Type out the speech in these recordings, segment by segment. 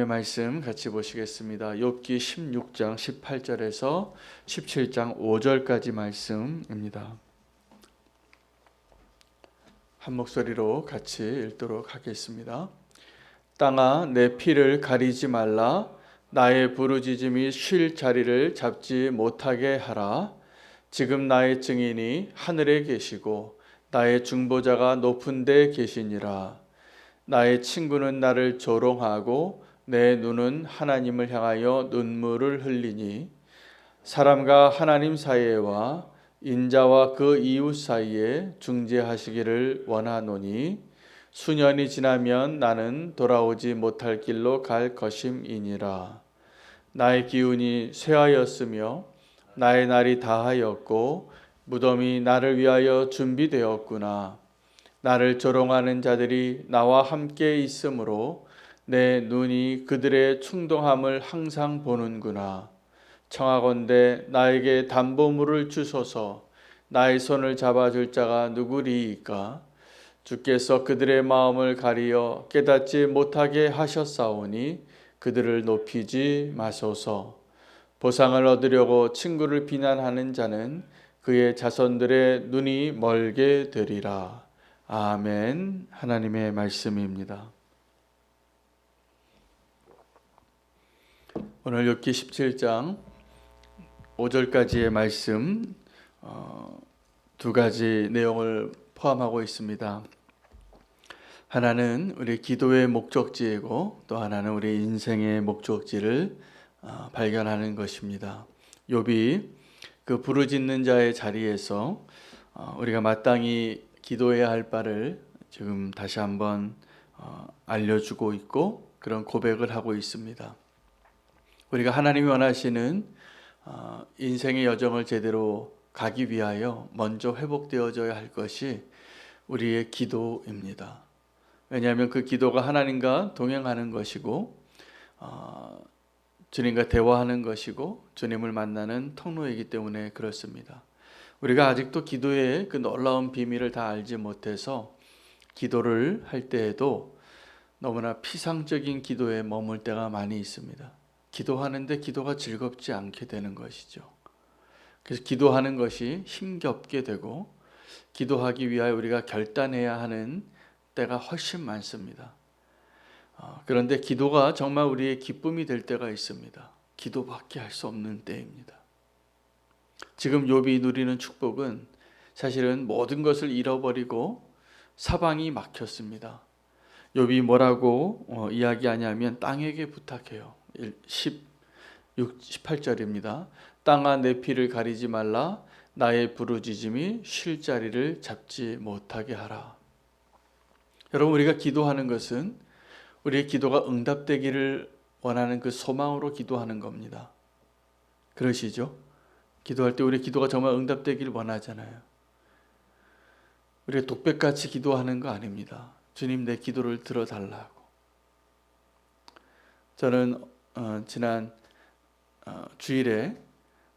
말씀 같이 보시겠습니다. 욥기 16장 18절에서 17장 5절까지 말씀입니다. 한 목소리로 같이 읽도록 하겠습니다. 땅아 내 피를 가리지 말라. 나의 부르짖음이 쉴 자리를 잡지 못하게 하라. 지금 나의 증인이 하늘에 계시고 나의 중보자가 높은 데 계시니라. 나의 친구는 나를 조롱하고 내 눈은 하나님을 향하여 눈물을 흘리니 사람과 하나님 사이에와 인자와 그 이웃 사이에 중재하시기를 원하노니 수년이 지나면 나는 돌아오지 못할 길로 갈 것임이니라. 나의 기운이 쇠하였으며 나의 날이 다하였고 무덤이 나를 위하여 준비되었구나. 나를 조롱하는 자들이 나와 함께 있으므로 내 눈이 그들의 충동함을 항상 보는구나. 청하건대 나에게 담보물을 주소서. 나의 손을 잡아줄 자가 누구리이까? 주께서 그들의 마음을 가리어 깨닫지 못하게 하셨사오니 그들을 높이지 마소서. 보상을 얻으려고 친구를 비난하는 자는 그의 자손들의 눈이 멀게 되리라. 아멘. 하나님의 말씀입니다. 오늘 욥기 17장 5절까지의 말씀 두 가지 내용을 포함하고 있습니다. 하나는 우리 기도의 목적지이고 또 하나는 우리 인생의 목적지를 발견하는 것입니다. 욥이 그 부르짖는 자의 자리에서 우리가 마땅히 기도해야 할 바를 지금 다시 한번 알려주고 있고 그런 고백을 하고 있습니다. 우리가 하나님이 원하시는 인생의 여정을 제대로 가기 위하여 먼저 회복되어져야 할 것이 우리의 기도입니다. 왜냐하면 그 기도가 하나님과 동행하는 것이고 주님과 대화하는 것이고 주님을 만나는 통로이기 때문에 그렇습니다. 우리가 아직도 기도의 그 놀라운 비밀을 다 알지 못해서 기도를 할 때에도 너무나 피상적인 기도에 머물 때가 많이 있습니다. 기도하는데 기도가 즐겁지 않게 되는 것이죠. 그래서 기도하는 것이 힘겹게 되고 기도하기 위하여 우리가 결단해야 하는 때가 훨씬 많습니다. 그런데 기도가 정말 우리의 기쁨이 될 때가 있습니다. 기도밖에 할 수 없는 때입니다. 지금 욥이 누리는 축복은 사실은 모든 것을 잃어버리고 사방이 막혔습니다. 욥이 뭐라고 이야기하냐면 땅에게 부탁해요. 18절입니다. 땅아 내 피를 가리지 말라. 나의 부르짖음이 쉴 자리를 잡지 못하게 하라. 여러분, 우리가 기도하는 것은 우리의 기도가 응답되기를 원하는 그 소망으로 기도하는 겁니다. 그러시죠? 기도할 때 우리 기도가 정말 응답되기를 원하잖아요. 우리가 독백같이 기도하는 거 아닙니다. 주님, 내 기도를 들어달라고. 저는 지난 주일에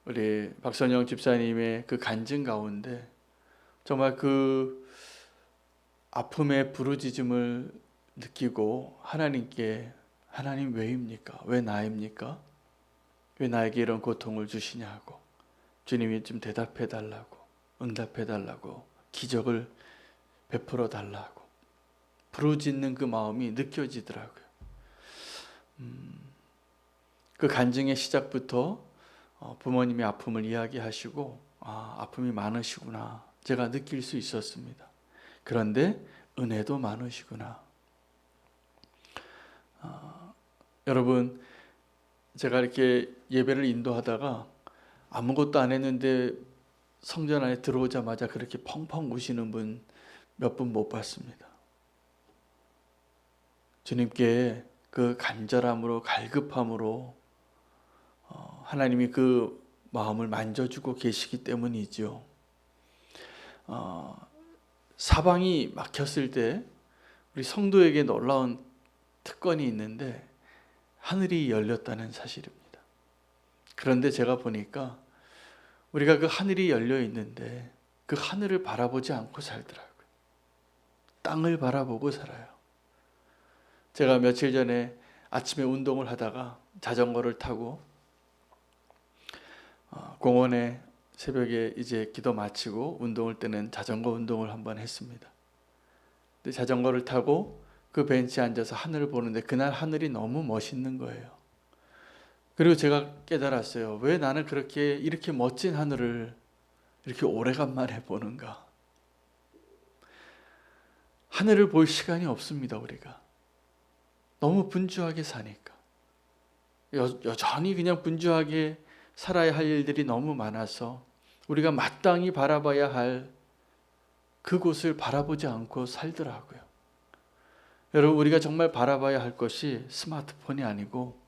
우리 박선영 집사님의 그 간증 가운데 정말 그 아픔의 부르짖음을 느끼고 하나님께, 하나님 왜입니까? 왜 나입니까? 왜 나에게 이런 고통을 주시냐고, 주님이 좀 대답해 달라고, 응답해 달라고, 기적을 베풀어 달라고 부르짖는 그 마음이 느껴지더라고요. 그 간증의 시작부터 부모님의 아픔을 이야기하시고 아픔이 많으시구나 제가 느낄 수 있었습니다. 그런데 은혜도 많으시구나. 여러분, 제가 이렇게 예배를 인도하다가 아무것도 안 했는데 성전 안에 들어오자마자 그렇게 펑펑 우시는 분 몇 분 못 봤습니다. 주님께 그 간절함으로, 갈급함으로 하나님이 그 마음을 만져주고 계시기 때문이죠. 사방이 막혔을 때 우리 성도에게 놀라운 특권이 있는데 하늘이 열렸다는 사실입니다. 그런데 제가 보니까 우리가 그 하늘이 열려 있는데 그 하늘을 바라보지 않고 살더라고요. 땅을 바라보고 살아요. 제가 며칠 전에 아침에 운동을 하다가 자전거를 타고 공원에 새벽에 이제 기도 마치고 운동을 때는 자전거 운동을 한번 했습니다. 근데 자전거를 타고 그 벤치에 앉아서 하늘을 보는데 그날 하늘이 너무 멋있는 거예요. 그리고 제가 깨달았어요. 왜 나는 이렇게 멋진 하늘을 이렇게 오래간만에 보는가? 하늘을 볼 시간이 없습니다, 우리가. 너무 분주하게 사니까. 여전히 그냥 분주하게 살아야 할 일들이 너무 많아서 우리가 마땅히 바라봐야 할 그곳을 바라보지 않고 살더라고요. 여러분, 우리가 정말 바라봐야 할 것이 스마트폰이 아니고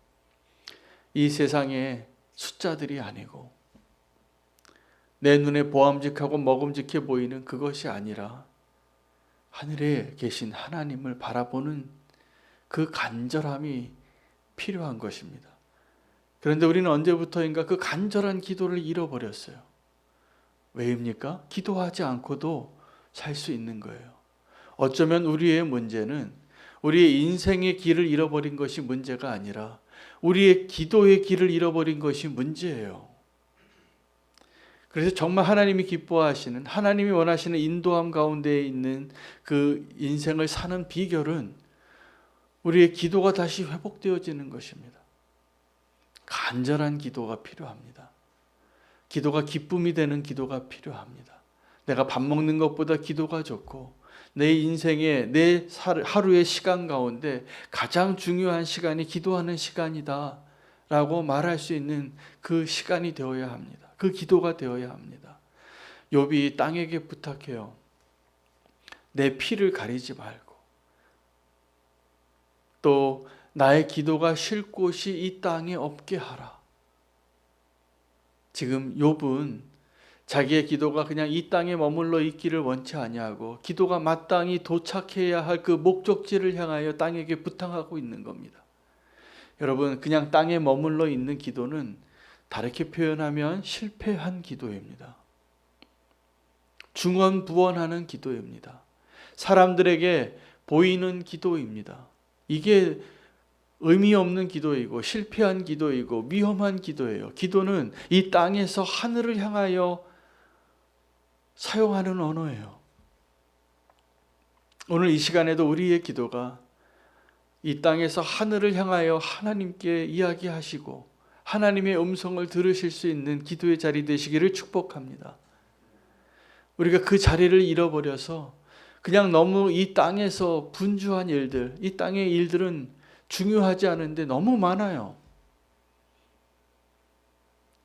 이 세상의 숫자들이 아니고 내 눈에 보암직하고 먹음직해 보이는 그것이 아니라 하늘에 계신 하나님을 바라보는 그 간절함이 필요한 것입니다. 그런데 우리는 언제부터인가 그 간절한 기도를 잃어버렸어요. 왜입니까? 기도하지 않고도 살 수 있는 거예요. 어쩌면 우리의 문제는 우리의 인생의 길을 잃어버린 것이 문제가 아니라 우리의 기도의 길을 잃어버린 것이 문제예요. 그래서 정말 하나님이 기뻐하시는, 하나님이 원하시는 인도함 가운데 있는 그 인생을 사는 비결은 우리의 기도가 다시 회복되어지는 것입니다. 간절한 기도가 필요합니다. 기도가 기쁨이 되는 기도가 필요합니다. 내가 밥 먹는 것보다 기도가 좋고 내 인생의 내 하루의 시간 가운데 가장 중요한 시간이 기도하는 시간이다 라고 말할 수 있는 그 시간이 되어야 합니다. 그 기도가 되어야 합니다. 욥이 땅에게 부탁해요. 내 피를 가리지 말고 또 나의 기도가 쉴 곳이 이 땅에 없게 하라. 지금 욥은 자기의 기도가 그냥 이 땅에 머물러 있기를 원치 아니하고 기도가 마땅히 도착해야 할 그 목적지를 향하여 땅에게 부탁하고 있는 겁니다. 여러분, 그냥 땅에 머물러 있는 기도는 다르게 표현하면 실패한 기도입니다. 중언부언하는 기도입니다. 사람들에게 보이는 기도입니다. 이게 의미 없는 기도이고 실패한 기도이고 위험한 기도예요. 기도는 이 땅에서 하늘을 향하여 사용하는 언어예요. 오늘 이 시간에도 우리의 기도가 이 땅에서 하늘을 향하여 하나님께 이야기하시고 하나님의 음성을 들으실 수 있는 기도의 자리 되시기를 축복합니다. 우리가 그 자리를 잃어버려서 그냥 너무 이 땅에서 분주한 일들, 이 땅의 일들은 중요하지 않은데 너무 많아요.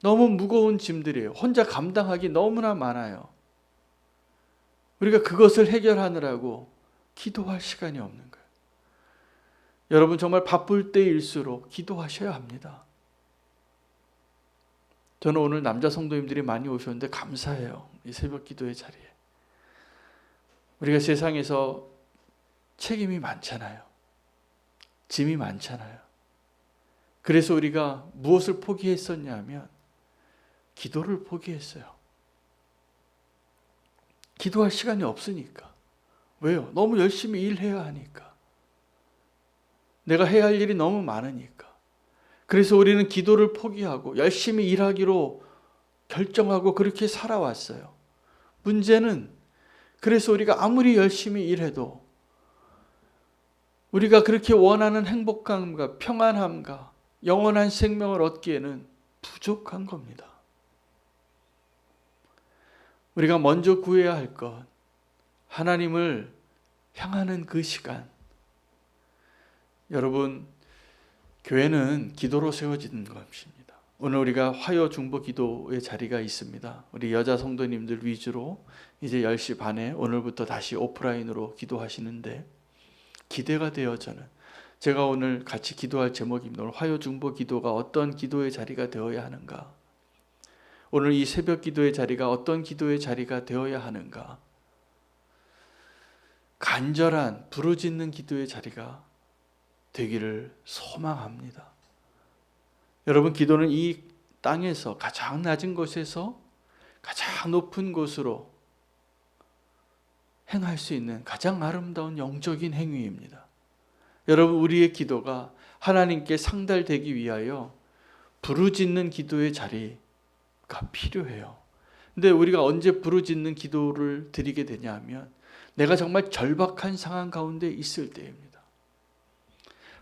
너무 무거운 짐들이에요. 혼자 감당하기 너무나 많아요. 우리가 그것을 해결하느라고 기도할 시간이 없는 거예요. 여러분, 정말 바쁠 때일수록 기도하셔야 합니다. 저는 오늘 남자 성도님들이 많이 오셨는데 감사해요. 이 새벽 기도의 자리에. 우리가 세상에서 책임이 많잖아요. 짐이 많잖아요. 그래서 우리가 무엇을 포기했었냐 하면 기도를 포기했어요. 기도할 시간이 없으니까. 왜요? 너무 열심히 일해야 하니까. 내가 해야 할 일이 너무 많으니까. 그래서 우리는 기도를 포기하고 열심히 일하기로 결정하고 그렇게 살아왔어요. 문제는 그래서 우리가 아무리 열심히 일해도 우리가 그렇게 원하는 행복감과 평안함과 영원한 생명을 얻기에는 부족한 겁니다. 우리가 먼저 구해야 할 것, 하나님을 향하는 그 시간. 여러분, 교회는 기도로 세워지는 것입니다. 오늘 우리가 화요 중보 기도의 자리가 있습니다. 우리 여자 성도님들 위주로 이제 10시 반에 오늘부터 다시 오프라인으로 기도하시는데 기대가 돼요. 저는 제가 오늘 같이 기도할 제목입니다. 오늘 화요 중보 기도가 어떤 기도의 자리가 되어야 하는가, 오늘 이 새벽 기도의 자리가 어떤 기도의 자리가 되어야 하는가, 간절한 부르짖는 기도의 자리가 되기를 소망합니다. 여러분, 기도는 이 땅에서 가장 낮은 곳에서 가장 높은 곳으로 행할 수 있는 가장 아름다운 영적인 행위입니다. 여러분, 우리의 기도가 하나님께 상달되기 위하여 부르짖는 기도의 자리가 필요해요. 근데 우리가 언제 부르짖는 기도를 드리게 되냐 하면 내가 정말 절박한 상황 가운데 있을 때입니다.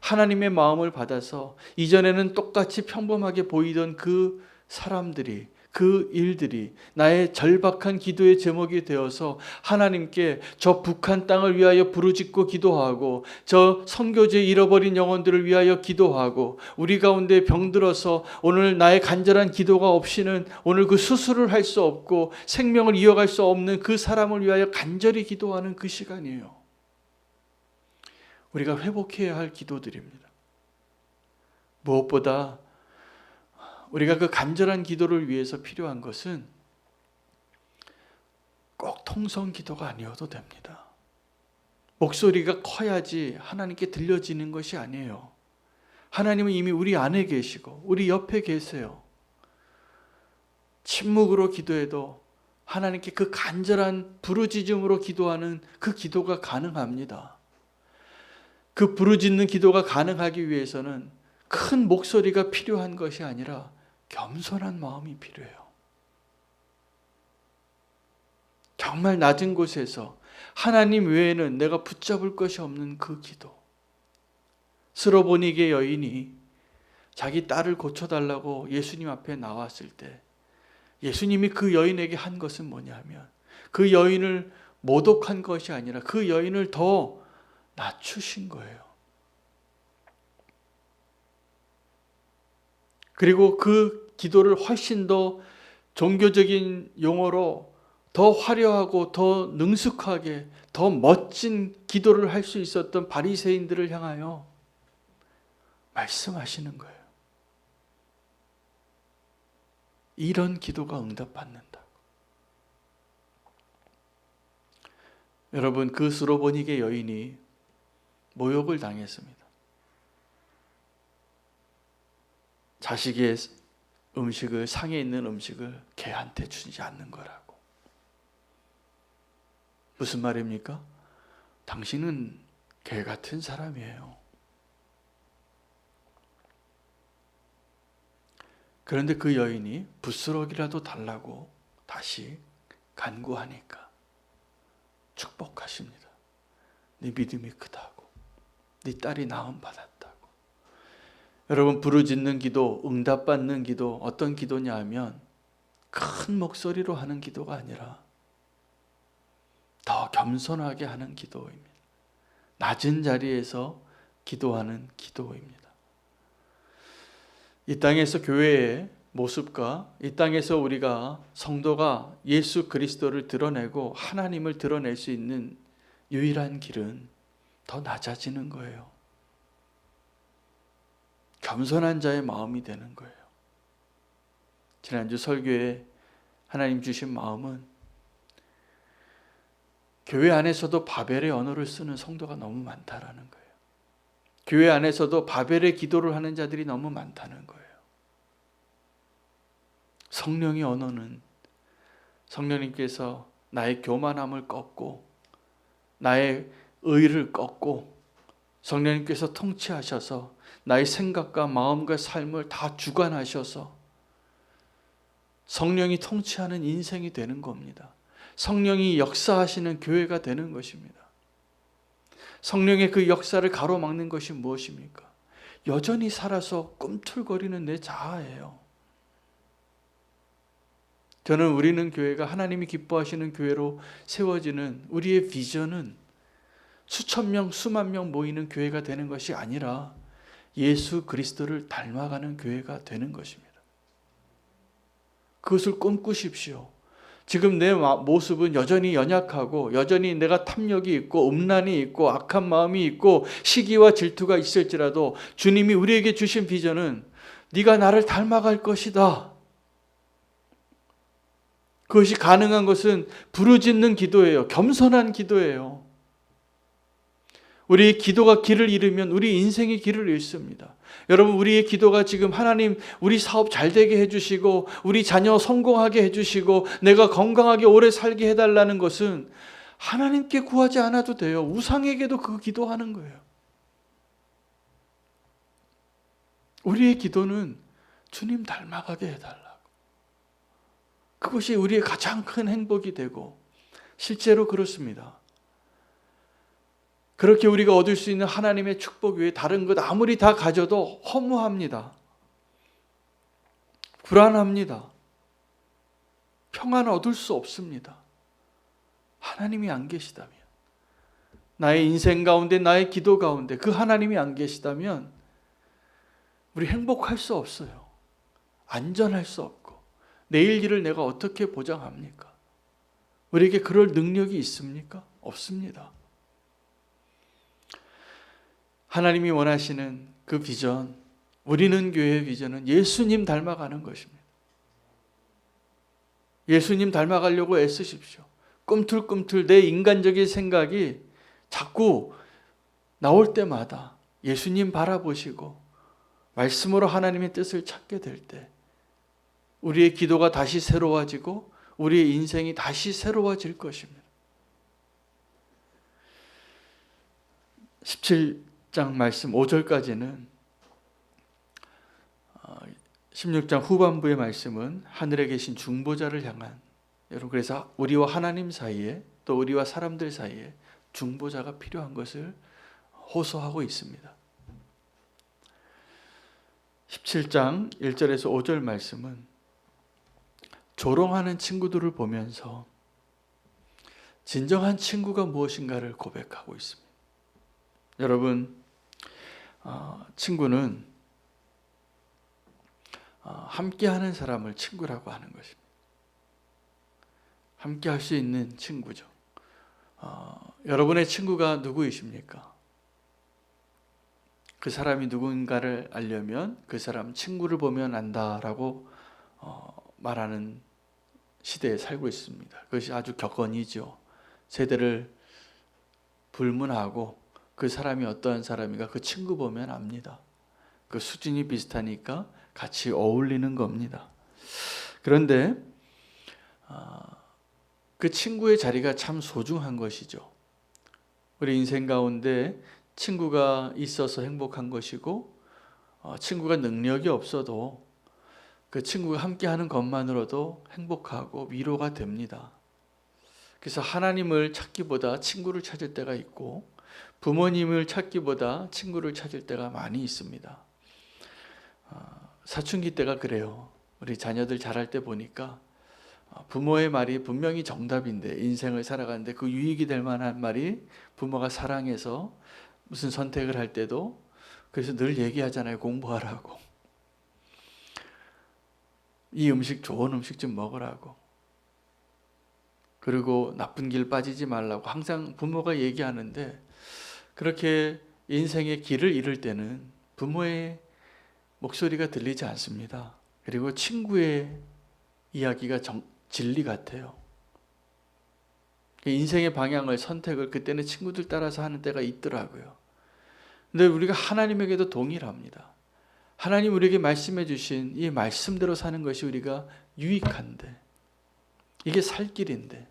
하나님의 마음을 받아서 이전에는 똑같이 평범하게 보이던 그 사람들이, 그 일들이 나의 절박한 기도의 제목이 되어서 하나님께 저 북한 땅을 위하여 부르짖고 기도하고, 저 선교지에 잃어버린 영혼들을 위하여 기도하고, 우리 가운데 병들어서 오늘 나의 간절한 기도가 없이는 오늘 그 수술을 할 수 없고 생명을 이어갈 수 없는 그 사람을 위하여 간절히 기도하는 그 시간이에요. 우리가 회복해야 할 기도들입니다. 무엇보다 우리가 그 간절한 기도를 위해서 필요한 것은 꼭 통성 기도가 아니어도 됩니다. 목소리가 커야지 하나님께 들려지는 것이 아니에요. 하나님은 이미 우리 안에 계시고 우리 옆에 계세요. 침묵으로 기도해도 하나님께 그 간절한 부르짖음으로 기도하는 그 기도가 가능합니다. 그 부르짖는 기도가 가능하기 위해서는 큰 목소리가 필요한 것이 아니라 겸손한 마음이 필요해요. 정말 낮은 곳에서 하나님 외에는 내가 붙잡을 것이 없는 그 기도. 스로보니게 여인이 자기 딸을 고쳐달라고 예수님 앞에 나왔을 때 예수님이 그 여인에게 한 것은 뭐냐면 그 여인을 모독한 것이 아니라 그 여인을 더 낮추신 거예요. 그리고 그 기도를 훨씬 더 종교적인 용어로 더 화려하고 더 능숙하게 더 멋진 기도를 할 수 있었던 바리새인들을 향하여 말씀하시는 거예요. 이런 기도가 응답받는다. 여러분, 그 스로보니게 여인이 모욕을 당했습니다. 자식의 음식을, 상에 있는 음식을 개한테 주지 않는 거라고. 무슨 말입니까? 당신은 개 같은 사람이에요. 그런데 그 여인이 부스럭이라도 달라고 다시 간구하니까 축복하십니다. 네 믿음이 크다고, 네 딸이 나음 받았다고. 여러분, 부르짖는 기도, 응답받는 기도, 어떤 기도냐 하면 큰 목소리로 하는 기도가 아니라 더 겸손하게 하는 기도입니다. 낮은 자리에서 기도하는 기도입니다. 이 땅에서 교회의 모습과 이 땅에서 우리가 성도가 예수 그리스도를 드러내고 하나님을 드러낼 수 있는 유일한 길은 더 낮아지는 거예요. 겸손한 자의 마음이 되는 거예요. 지난주 설교에 하나님 주신 마음은 교회 안에서도 바벨의 언어를 쓰는 성도가 너무 많다라는 거예요. 교회 안에서도 바벨의 기도를 하는 자들이 너무 많다는 거예요. 성령의 언어는 성령님께서 나의 교만함을 꺾고 나의 의를 꺾고 성령님께서 통치하셔서 나의 생각과 마음과 삶을 다 주관하셔서 성령이 통치하는 인생이 되는 겁니다. 성령이 역사하시는 교회가 되는 것입니다. 성령의 그 역사를 가로막는 것이 무엇입니까? 여전히 살아서 꿈틀거리는 내 자아예요. 저는 우리는 교회가 하나님이 기뻐하시는 교회로 세워지는 우리의 비전은 수천 명, 수만 명 모이는 교회가 되는 것이 아니라 예수 그리스도를 닮아가는 교회가 되는 것입니다. 그것을 꿈꾸십시오. 지금 내 모습은 여전히 연약하고 여전히 내가 탐욕이 있고 음란이 있고 악한 마음이 있고 시기와 질투가 있을지라도 주님이 우리에게 주신 비전은 네가 나를 닮아갈 것이다. 그것이 가능한 것은 부르짖는 기도예요. 겸손한 기도예요. 우리의 기도가 길을 잃으면 우리 인생이 길을 잃습니다. 여러분, 우리의 기도가 지금 하나님 우리 사업 잘 되게 해주시고 우리 자녀 성공하게 해주시고 내가 건강하게 오래 살게 해달라는 것은 하나님께 구하지 않아도 돼요. 우상에게도 그 기도하는 거예요. 우리의 기도는 주님 닮아가게 해달라고. 그것이 우리의 가장 큰 행복이 되고 실제로 그렇습니다. 그렇게 우리가 얻을 수 있는 하나님의 축복 외에 다른 것 아무리 다 가져도 허무합니다. 불안합니다. 평안을 얻을 수 없습니다. 하나님이 안 계시다면, 나의 인생 가운데, 나의 기도 가운데 그 하나님이 안 계시다면 우리 행복할 수 없어요. 안전할 수 없고 내일 일을 내가 어떻게 보장합니까? 우리에게 그럴 능력이 있습니까? 없습니다. 하나님이 원하시는 그 비전, 우리는 교회의 비전은 예수님 닮아가는 것입니다. 예수님 닮아가려고 애쓰십시오. 꿈틀꿈틀 내 인간적인 생각이 자꾸 나올 때마다 예수님 바라보시고 말씀으로 하나님의 뜻을 찾게 될 때 우리의 기도가 다시 새로워지고 우리의 인생이 다시 새로워질 것입니다. 17장 말씀 5절까지는 16장 후반부의 말씀은 하늘에 계신 중보자를 향한, 여러분 그래서 우리와 하나님 사이에 또 우리와 사람들 사이에 중보자가 필요한 것을 호소하고 있습니다. 17장 1절에서 5절 말씀은 조롱하는 친구들을 보면서 진정한 친구가 무엇인가를 고백하고 있습니다. 여러분, 친구는 함께하는 사람을 친구라고 하는 것입니다. 함께할 수 있는 친구죠. 여러분의 친구가 누구이십니까? 그 사람이 누군가를 알려면 그 사람 친구를 보면 안다라고 말하는 시대에 살고 있습니다. 그것이 아주 격언이죠. 세대를 불문하고 그 사람이 어떠한 사람인가 그 친구 보면 압니다. 그 수준이 비슷하니까 같이 어울리는 겁니다. 그런데 그 친구의 자리가 참 소중한 것이죠. 우리 인생 가운데 친구가 있어서 행복한 것이고 친구가 능력이 없어도 그 친구가 함께하는 것만으로도 행복하고 위로가 됩니다. 그래서 하나님을 찾기보다 친구를 찾을 때가 있고 부모님을 찾기보다 친구를 찾을 때가 많이 있습니다. 사춘기 때가 그래요. 우리 자녀들 자랄 때 보니까 부모의 말이 분명히 정답인데 인생을 살아가는데 그 유익이 될 만한 말이 부모가 사랑해서 무슨 선택을 할 때도 그래서 늘 얘기하잖아요. 공부하라고. 이 음식 좋은 음식 좀 먹으라고. 그리고 나쁜 길 빠지지 말라고 항상 부모가 얘기하는데 그렇게 인생의 길을 잃을 때는 부모의 목소리가 들리지 않습니다. 그리고 친구의 이야기가 진리 같아요. 인생의 방향을 선택을 그때는 친구들 따라서 하는 때가 있더라고요. 근데 우리가 하나님에게도 동일합니다. 하나님 우리에게 말씀해 주신 이 말씀대로 사는 것이 우리가 유익한데 이게 살 길인데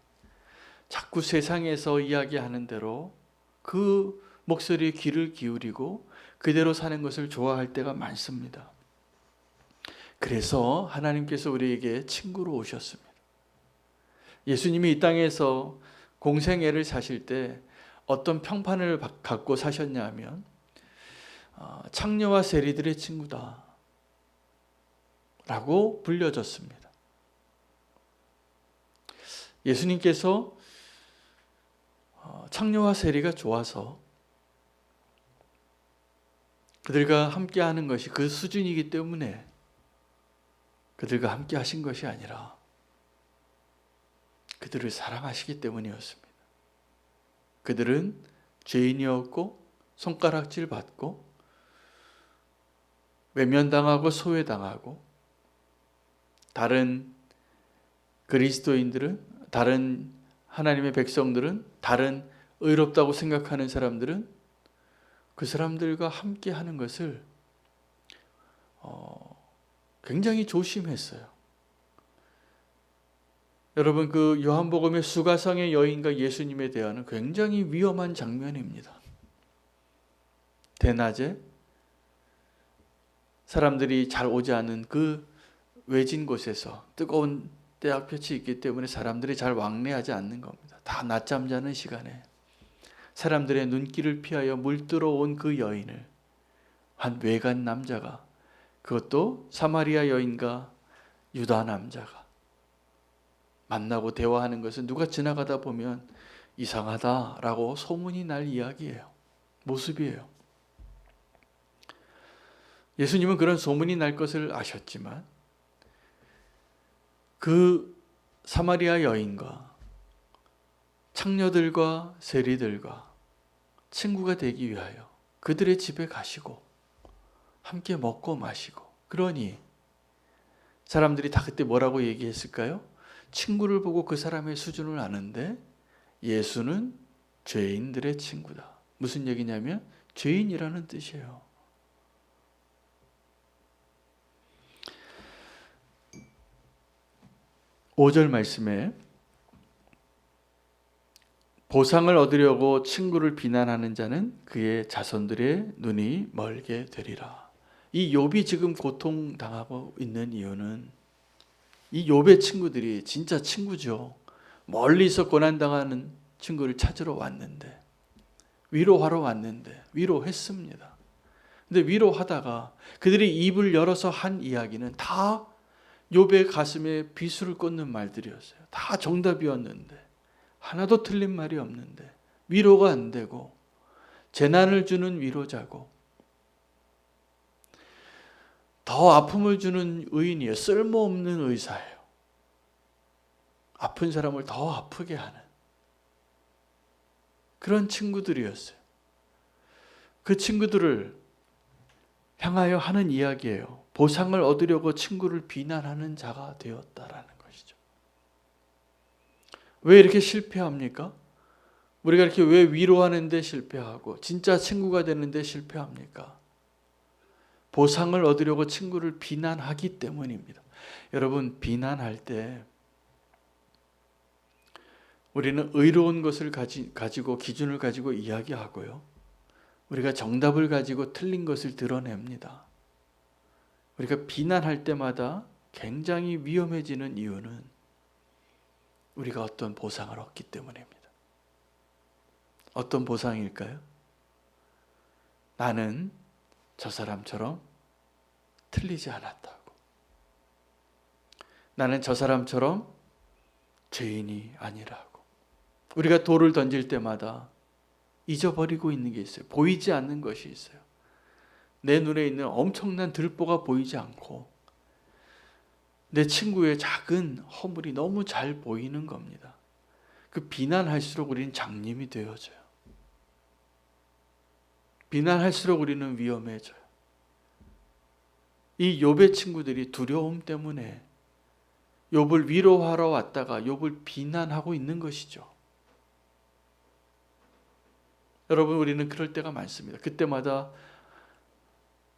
자꾸 세상에서 이야기하는 대로 그 목소리에 귀를 기울이고 그대로 사는 것을 좋아할 때가 많습니다. 그래서 하나님께서 우리에게 친구로 오셨습니다. 예수님이 이 땅에서 공생애를 사실 때 어떤 평판을 갖고 사셨냐 하면 창녀와 세리들의 친구다 라고 불려졌습니다. 예수님께서 창녀와 세리가 좋아서 그들과 함께하는 것이 그 수준이기 때문에 그들과 함께 하신 것이 아니라 그들을 사랑하시기 때문이었습니다. 그들은 죄인이었고 손가락질 받고 외면당하고 소외당하고 다른 그리스도인들은, 다른 하나님의 백성들은, 다른 의롭다고 생각하는 사람들은 그 사람들과 함께 하는 것을 굉장히 조심했어요. 여러분 그 요한복음의 수가성의 여인과 예수님에 대한 굉장히 위험한 장면입니다. 대낮에 사람들이 잘 오지 않는 그 외진 곳에서 뜨거운 태양볕이 있기 때문에 사람들이 잘 왕래하지 않는 겁니다. 다 낮잠 자는 시간에 사람들의 눈길을 피하여 물들어 온 그 여인을 한 외간 남자가, 그것도 사마리아 여인과 유다 남자가 만나고 대화하는 것은 누가 지나가다 보면 이상하다라고 소문이 날 이야기예요. 모습이에요. 예수님은 그런 소문이 날 것을 아셨지만 그 사마리아 여인과 창녀들과 세리들과 친구가 되기 위하여 그들의 집에 가시고 함께 먹고 마시고, 그러니 사람들이 다 그때 뭐라고 얘기했을까요? 친구를 보고 그 사람의 수준을 아는데 예수는 죄인들의 친구다. 무슨 얘기냐면 죄인이라는 뜻이에요. 오절 말씀에 보상을 얻으려고 친구를 비난하는 자는 그의 자손들의 눈이 멀게 되리라. 이 욥이 지금 고통당하고 있는 이유는 이 욥의 친구들이 진짜 친구죠. 멀리서 고난당하는 친구를 찾으러 왔는데, 위로하러 왔는데 위로했습니다. 근데 위로하다가 그들이 입을 열어서 한 이야기는 다 욥의 가슴에 비수를 꽂는 말들이었어요. 다 정답이었는데 하나도 틀린 말이 없는데 위로가 안 되고, 재난을 주는 위로자고 더 아픔을 주는 의인이에요. 쓸모없는 의사예요. 아픈 사람을 더 아프게 하는 그런 친구들이었어요. 그 친구들을 향하여 하는 이야기예요. 보상을 얻으려고 친구를 비난하는 자가 되었다라는 것이죠. 왜 이렇게 실패합니까? 우리가 이렇게 왜 위로하는데 실패하고 진짜 친구가 되는데 실패합니까? 보상을 얻으려고 친구를 비난하기 때문입니다. 여러분, 비난할 때 우리는 의로운 것을 가지고 기준을 가지고 이야기하고요. 우리가 정답을 가지고 틀린 것을 드러냅니다. 우리가 비난할 때마다 굉장히 위험해지는 이유는 우리가 어떤 보상을 얻기 때문입니다. 어떤 보상일까요? 나는 저 사람처럼 틀리지 않았다고. 나는 저 사람처럼 죄인이 아니라고. 우리가 돌을 던질 때마다 잊어버리고 있는 게 있어요. 보이지 않는 것이 있어요. 내 눈에 있는 엄청난 들보가 보이지 않고 내 친구의 작은 허물이 너무 잘 보이는 겁니다. 그 비난할수록 우리는 장님이 되어져요. 비난할수록 우리는 위험해져요. 이 욥의 친구들이 두려움 때문에 욥을 위로하러 왔다가 욥을 비난하고 있는 것이죠. 여러분, 우리는 그럴 때가 많습니다. 그때마다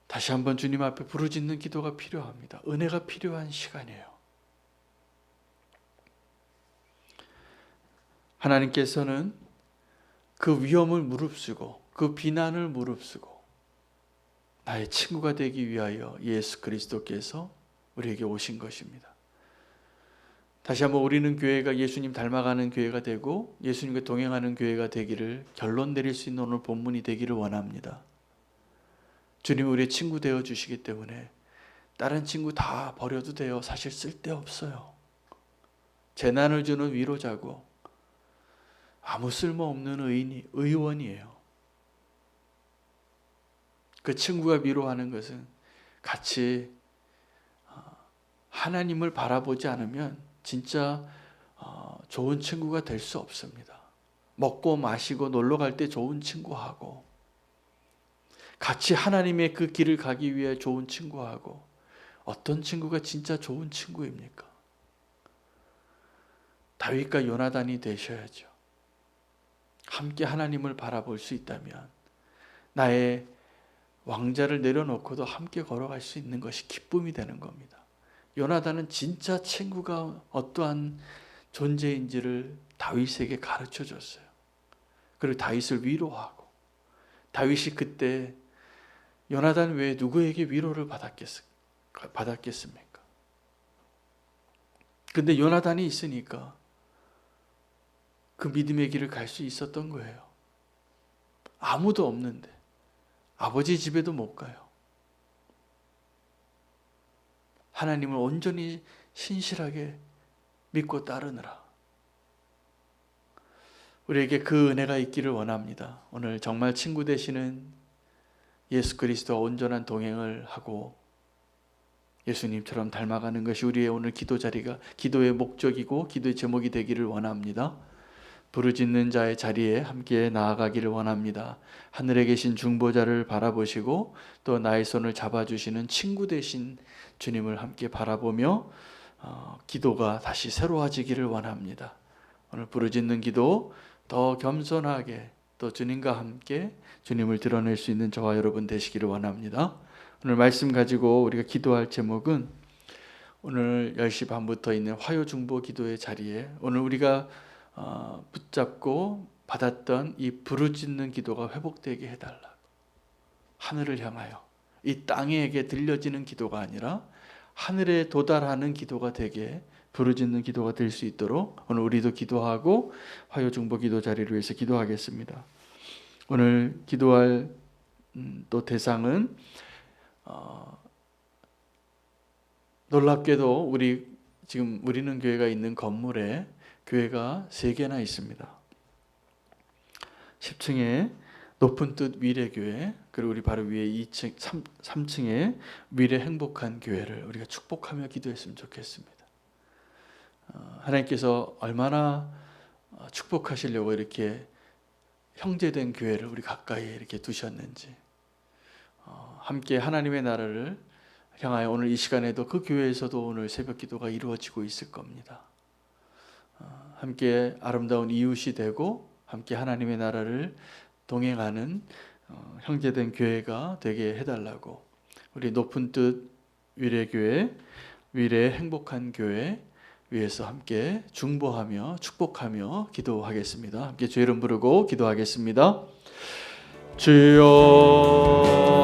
다시 한번 주님 앞에 부르짖는 기도가 필요합니다. 은혜가 필요한 시간이에요. 하나님께서는 그 위험을 무릅쓰고 그 비난을 무릅쓰고 나의 친구가 되기 위하여 예수 그리스도께서 우리에게 오신 것입니다. 다시 한번 우리는 교회가 예수님 닮아가는 교회가 되고 예수님과 동행하는 교회가 되기를 결론 내릴 수 있는 오늘 본문이 되기를 원합니다. 주님이 우리의 친구 되어 주시기 때문에 다른 친구 다 버려도 돼요. 사실 쓸데없어요. 재난을 주는 위로자고 아무 쓸모없는 의원이에요. 그 친구가 위로하는 것은 같이 하나님을 바라보지 않으면 진짜 좋은 친구가 될 수 없습니다. 먹고 마시고 놀러 갈 때 좋은 친구하고 같이 하나님의 그 길을 가기 위해 좋은 친구하고, 어떤 친구가 진짜 좋은 친구입니까? 다윗과 요나단이 되셔야죠. 함께 하나님을 바라볼 수 있다면 나의 왕자를 내려놓고도 함께 걸어갈 수 있는 것이 기쁨이 되는 겁니다. 요나단은 진짜 친구가 어떠한 존재인지를 다윗에게 가르쳐 줬어요. 그리고 다윗을 위로하고, 다윗이 그때 요나단 외에 누구에게 위로를 받았겠습니까? 근데 요나단이 있으니까 그 믿음의 길을 갈 수 있었던 거예요. 아무도 없는데 아버지 집에도 못 가요. 하나님을 온전히 신실하게 믿고 따르느라. 우리에게 그 은혜가 있기를 원합니다. 오늘 정말 친구 되시는 예수 그리스도와 온전한 동행을 하고 예수님처럼 닮아가는 것이 우리의 오늘 기도 자리가 기도의 목적이고 기도의 제목이 되기를 원합니다. 부르짖는 자의 자리에 함께 나아가기를 원합니다. 하늘에 계신 중보자를 바라보시고 또 나의 손을 잡아주시는 친구 되신 주님을 함께 바라보며 기도가 다시 새로워지기를 원합니다. 오늘 부르짖는 기도 더 겸손하게 또 주님과 함께 주님을 드러낼 수 있는 저와 여러분 되시기를 원합니다. 오늘 말씀 가지고 우리가 기도할 제목은 오늘 10시 반부터 있는 화요중보 기도의 자리에 오늘 우리가 붙잡고 받았던 이 부르짖는 기도가 회복되게 해달라. 하늘을 향하여 이 땅에게 들려지는 기도가 아니라 하늘에 도달하는 기도가 되게 부르짖는 기도가 될 수 있도록 오늘 우리도 기도하고 화요중보 기도 자리를 위해서 기도하겠습니다. 오늘 기도할 또 대상은 놀랍게도 우리는 교회가 있는 건물에 교회가 3개나 있습니다. 10층에 높은 뜻 위례교회, 그리고 우리 바로 위에 3층에 위례 행복한 교회를 우리가 축복하며 기도했으면 좋겠습니다. 하나님께서 얼마나 축복하시려고 이렇게 형제된 교회를 우리 가까이에 이렇게 두셨는지, 함께 하나님의 나라를 향하여 오늘 이 시간에도 그 교회에서도 오늘 새벽 기도가 이루어지고 있을 겁니다. 함께 아름다운 이웃이 되고 함께 하나님의 나라를 동행하는 형제된 교회가 되게 해달라고 우리 높은 뜻 위례교회, 위례 행복한 교회 위에서 함께 중보하며 축복하며 기도하겠습니다. 함께 주의 이름 부르고 기도하겠습니다. 주여